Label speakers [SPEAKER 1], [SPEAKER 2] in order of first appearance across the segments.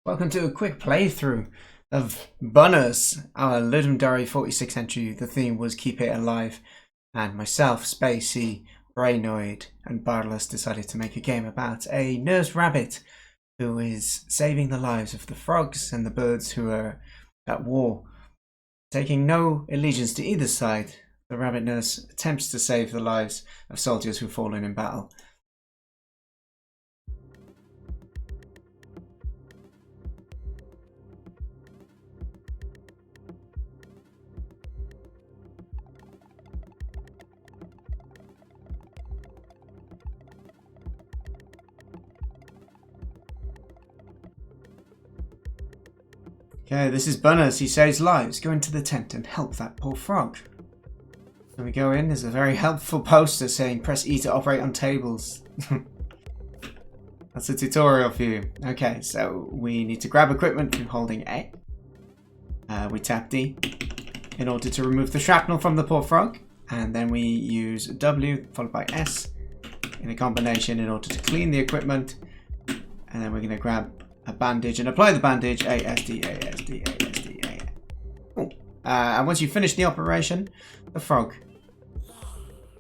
[SPEAKER 1] Welcome to a quick playthrough of Bunnurse, our Ludum Dare 46 entry. The theme was Keep It Alive, and myself, Spacey, Brainoid, and Bunnurse decided to make a game about a nurse rabbit who is saving the lives of the frogs and the birds who are at war. Taking no allegiance to either side, the rabbit nurse attempts to save the lives of soldiers who've fallen in battle. Okay, this is Bunnurse. He saves lives. Go into the tent and help that poor frog. So we go in. There's a very helpful poster saying press E to operate on tables. That's a tutorial for you. Okay, so we need to grab equipment through holding A. We tap D in order to remove the shrapnel from the poor frog. And then we use W followed by S in a combination in order to clean the equipment. And then we're going to grab a bandage and apply the bandage. A, S, D, A, S, D, A, S, D, A. Cool. And once you finish the operation, the frog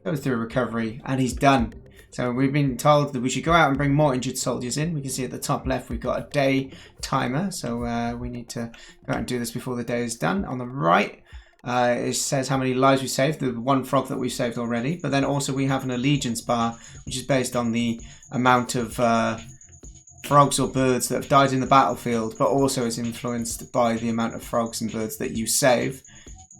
[SPEAKER 1] goes through a recovery and he's done. So we've been told that we should go out and bring more injured soldiers in. We can see at the top left we've got a day timer. So we need to go out and do this before the day is done. On the right, it says how many lives we saved, the one frog that we've saved already. But then also we have an allegiance bar, which is based on the amount of frogs or birds that have died in the battlefield, but also is influenced by the amount of frogs and birds that you save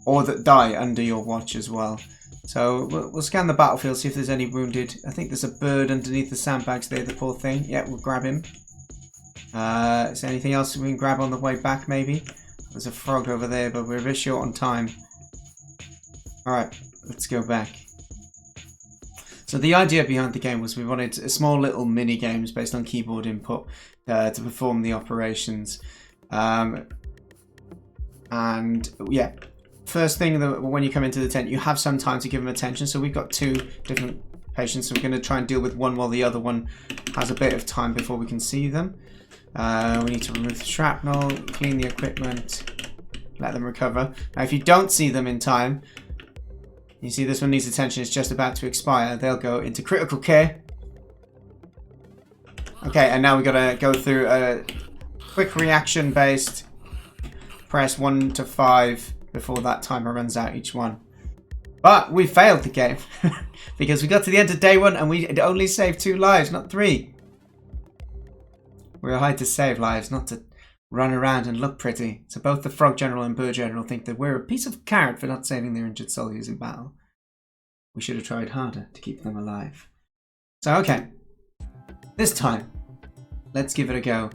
[SPEAKER 1] or that die under your watch as well. So we'll scan the battlefield, see if there's any wounded. I think there's a bird underneath the sandbags there, the poor thing. Yeah, we'll grab him. Is there anything else we can grab on the way back maybe? There's a frog over there, but we're a bit short on time. Alright, let's go back. So the idea behind the game was we wanted a small little mini games based on keyboard input to perform the operations. And yeah, first thing that when you come into the tent, you have some time to give them attention. So we've got two different patients, so we're going to try and deal with one while the other one has a bit of time before we can see them. We need to remove the shrapnel, clean the equipment, let them recover. Now if you don't see them in time, you see this one needs attention, it's just about to expire. They'll go into critical care. Okay, and now we've got to go through a quick reaction based. Press 1 to 5 before that timer runs out each one. But we failed the game because we got to the end of day 1 and we only saved 2 lives, not 3. We're hired to save lives, not to run around and look pretty. So both the Frog General and Bird General think that we're a piece of carrot for not saving their injured soldiers in battle. We should have tried harder to keep them alive. So okay, this time, let's give it a go.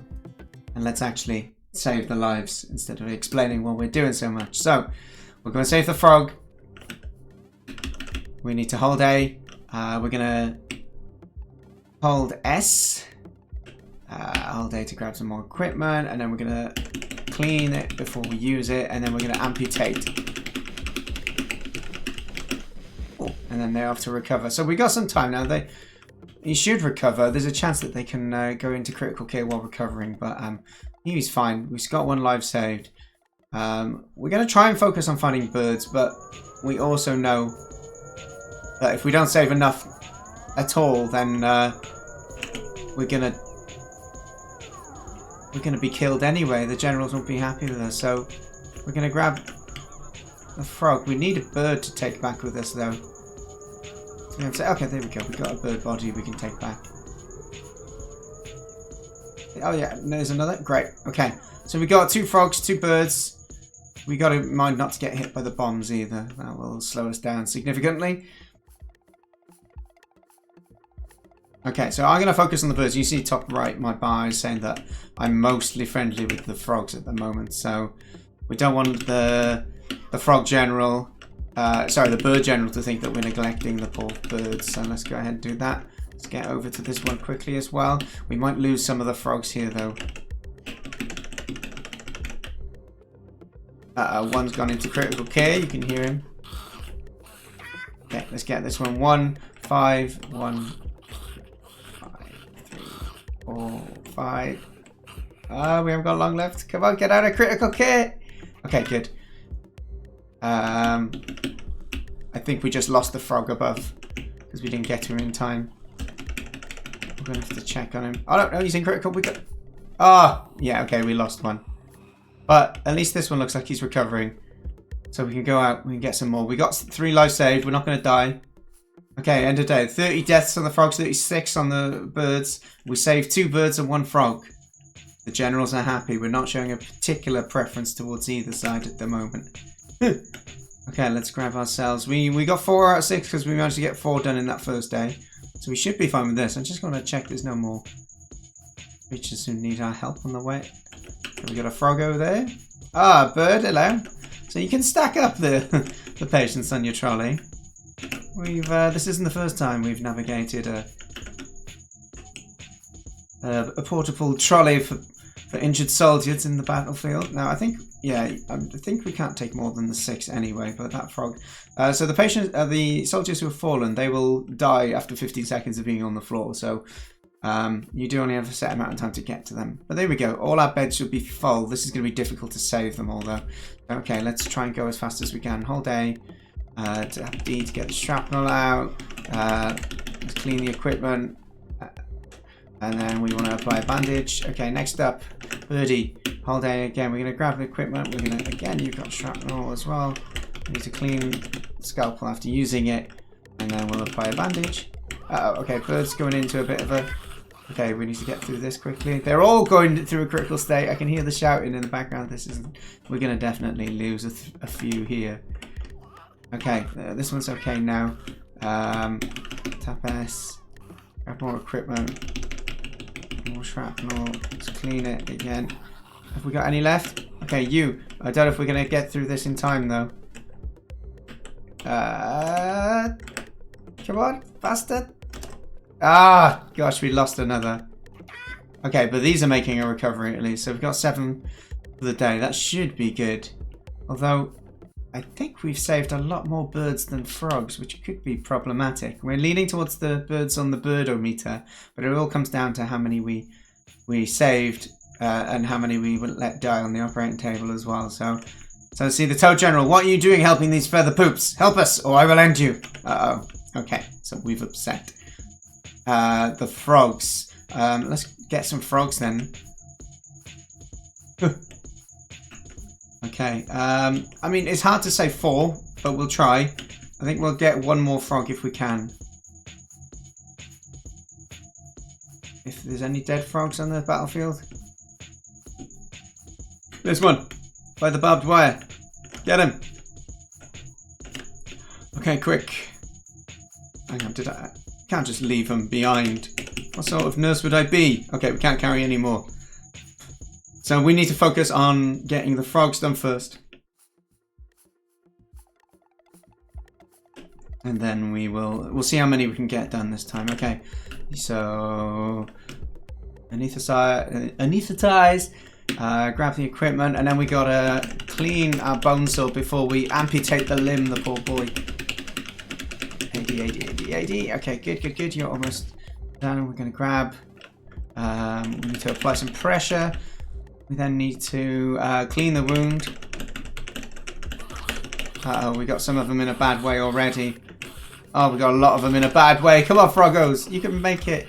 [SPEAKER 1] And let's actually save the lives instead of explaining what we're doing so much. So, we're going to save the frog. We need to hold A. We're going to hold S. Hold A to grab some more equipment, and then we're going to clean it before we use it, and then we're going to amputate. Oh, and then they're off to recover. So we got some time now. He should recover. There's a chance that they can go into critical care while recovering, but he's fine. We've got 1 life saved. We're going to try and focus on finding birds, but we also know that if we don't save enough at all, then we're gonna be killed anyway. The generals won't be happy with us, so we're gonna grab a frog. We need a bird to take back with us, though. So okay, there we go. We've got a bird body we can take back. Oh yeah, there's another. Great. Okay, so we got 2 frogs, 2 birds. We got to mind not to get hit by the bombs either. That will slow us down significantly. Okay, so I'm going to focus on the birds. You see top right, my bar is saying that I'm mostly friendly with the frogs at the moment. So we don't want the frog general, sorry, the bird general to think that we're neglecting the poor birds. So let's go ahead and do that. Let's get over to this one quickly as well. We might lose some of the frogs here though. One's gone into critical care. You can hear him. Okay, let's get this one. 1, 5, 1, 5, 3, 4, 5. We haven't got long left. Come on, get out of critical kit. Okay, good. I think we just lost the frog above because we didn't get to him in time. We're gonna have to check on him. Oh no, he's in critical. We got. Oh, yeah. Okay, we lost one, but at least this one looks like he's recovering. So we can go out. We can get some more. We got 3 lives saved. We're not gonna die. Okay, end of day. 30 deaths on the frogs, 36 on the birds. We saved 2 birds and 1 frog. The generals are happy. We're not showing a particular preference towards either side at the moment. Okay, let's grab ourselves. We got 4 out of 6 because we managed to get 4 done in that first day. So we should be fine with this. I'm just going to check there's no more creatures who need our help on the way. We got a frog over there. Ah, bird, hello. So you can stack up the the patience on your trolley. This isn't the first time we've navigated a portable trolley for injured soldiers in the battlefield. Now I think, yeah, I think we can't take more than the 6 anyway. But that frog. So the soldiers who have fallen, they will die after 15 seconds of being on the floor. So you do only have a set amount of time to get to them. But there we go. All our beds should be full. This is going to be difficult to save them all though. Okay, let's try and go as fast as we can. Hold A. Tap D to get the shrapnel out. Let's clean the equipment. And then we want to apply a bandage. Okay, next up, Birdie. Hold A again. We're going to grab the equipment. We're going to, again, you've got shrapnel as well. We need to clean the scalpel after using it. And then we'll apply a bandage. Okay, Bird's going into a bit of a... Okay, we need to get through this quickly. They're all going through a critical state. I can hear the shouting in the background. This isn't... We're going to definitely lose a few here. Okay, this one's okay now. Tap S. Grab more equipment. More shrapnel. Let's clean it again. Have we got any left? Okay, you. I don't know if we're going to get through this in time, though. Come on, faster. Ah, gosh, we lost another. Okay, but these are making a recovery at least. So we've got 7 for the day. That should be good. Although, I think we've saved a lot more birds than frogs, which could be problematic. We're leaning towards the birds on the birdometer, but it all comes down to how many we saved and how many we let die on the operating table as well. So see, the Toad General, what are you doing helping these feather poops? Help us, or I will end you. Uh-oh. Okay, so we've upset the frogs. Let's get some frogs then. Okay, I mean, it's hard to say 4, but we'll try. I think we'll get 1 more frog if we can. If there's any dead frogs on the battlefield. There's one, by the barbed wire. Get him. Okay, quick. Hang on, can't just leave him behind. What sort of nurse would I be? Okay, we can't carry any more. So we need to focus on getting the frogs done first. And then we'll see how many we can get done this time. Okay. So anesthetize, grab the equipment, and then we gotta clean our bone saw before we amputate the limb, the poor boy. AD. Okay, good. You're almost done. We're gonna grab. We need to apply some pressure. We then need to clean the wound. Uh-oh, we got some of them in a bad way already. Oh, we got a lot of them in a bad way. Come on, Froggos. You can make it.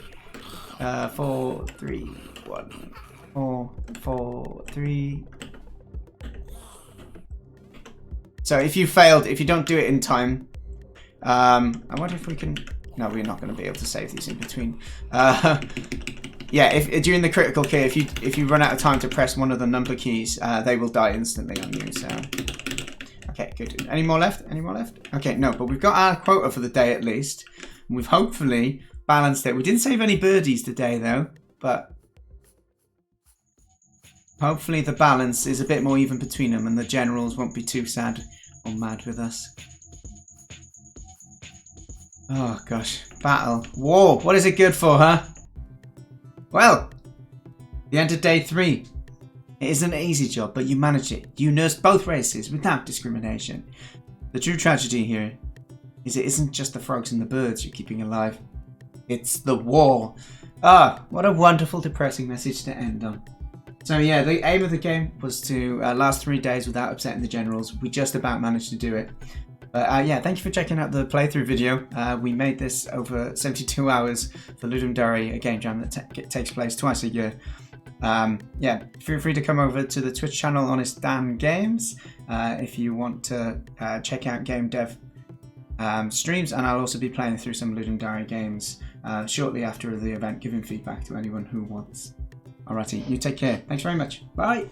[SPEAKER 1] 4, 3, 1. 4, 4, 3. So if you failed, if you don't do it in time, I wonder if we can... No, we're not going to be able to save these in between. Yeah, if during the critical key, if you run out of time to press one of the number keys, they will die instantly on you. So, okay, good. Any more left? Any more left? Okay, no, but we've got our quota for the day at least. And we've hopefully balanced it. We didn't save any birdies today though, but hopefully the balance is a bit more even between them, and the generals won't be too sad or mad with us. Oh gosh, battle, war. What is it good for, huh? Well, the end of day 3. It isn't an easy job, but you manage it. You nursed both races without discrimination. The true tragedy here is it isn't just the frogs and the birds you're keeping alive. It's the war. Ah, what a wonderful, depressing message to end on. So yeah, the aim of the game was to last 3 days without upsetting the generals. We just about managed to do it. But yeah, thank you for checking out the playthrough video. We made this over 72 hours for Ludum Dare, a game jam that takes place twice a year. Yeah, feel free to come over to the Twitch channel HonestDanGames if you want to check out game dev streams, and I'll also be playing through some Ludum Dare games shortly after the event, giving feedback to anyone who wants. Alrighty, you take care. Thanks very much. Bye!